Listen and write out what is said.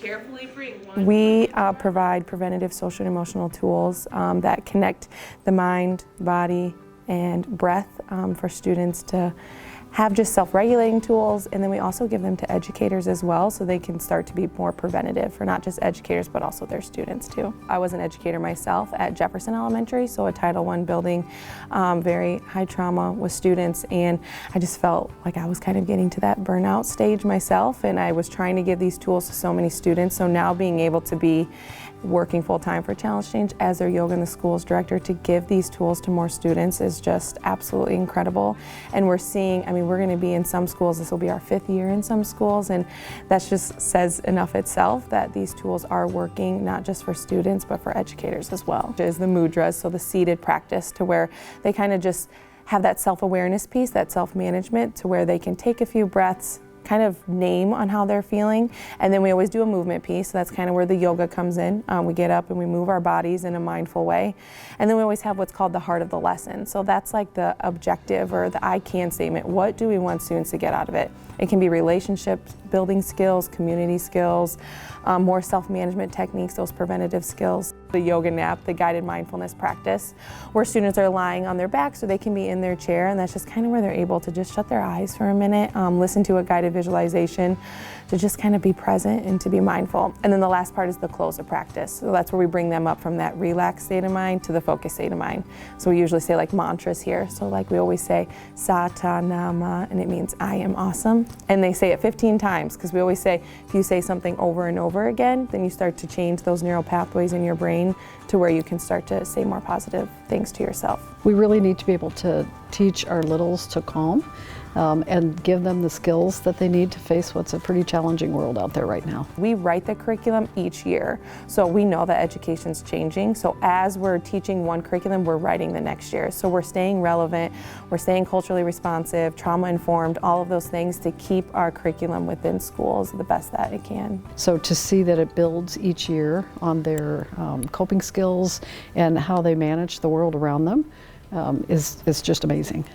carefully bring one. We provide preventative social and emotional tools that connect the mind, body, and breath for students to have just self-regulating tools, and then we also give them to educators as well so they can start to be more preventative for not just educators but also their students too. I was an educator myself at Jefferson Elementary, so a Title I building, very high trauma with students, and I just felt like I was kind of getting to that burnout stage myself, and I was trying to give these tools to so many students. So now being able to be working full-time for Challenge Change as their Yoga in the Schools director to give these tools to more students is just absolutely incredible. And we're seeing, I mean, we're going to be in some schools, this will be our 5th year in some schools, and that just says enough itself that these tools are working not just for students but for educators as well. Is the mudras, so the seated practice, to where they kind of just have that self-awareness piece, that self-management, to where they can take a few breaths, kind of name on how they're feeling, and then we always do a movement piece, so that's kind of where the yoga comes in. We get up and we move our bodies in a mindful way, and then we always have what's called the heart of the lesson. So that's like the objective or the I can statement. What do we want students to get out of it? It can be relationship building skills, community skills, more self-management techniques, those preventative skills. The yoga nap, the guided mindfulness practice, where students are lying on their back so they can be in their chair, and that's just kind of where they're able to just shut their eyes for a minute, listen to a guided visualization, to just kind of be present and to be mindful. And then the last part is the closer practice. So that's where we bring them up from that relaxed state of mind to the focused state of mind. So we usually say like mantras here. So like we always say Sata Nama, and it means I am awesome. And they say it 15 times, because we always say if you say something over and over again, then you start to change those neural pathways in your brain to where you can start to say more positive things to yourself. We really need to be able to teach our littles to calm and give them the skills that they need to face what's a pretty challenging world out there right now. We write the curriculum each year, so we know that education's changing. So as we're teaching one curriculum, we're writing the next year. So we're staying relevant, we're staying culturally responsive, trauma-informed, all of those things to keep our curriculum within schools the best that it can. So to see that it builds each year on their coping skills and how they manage the world around them is just amazing.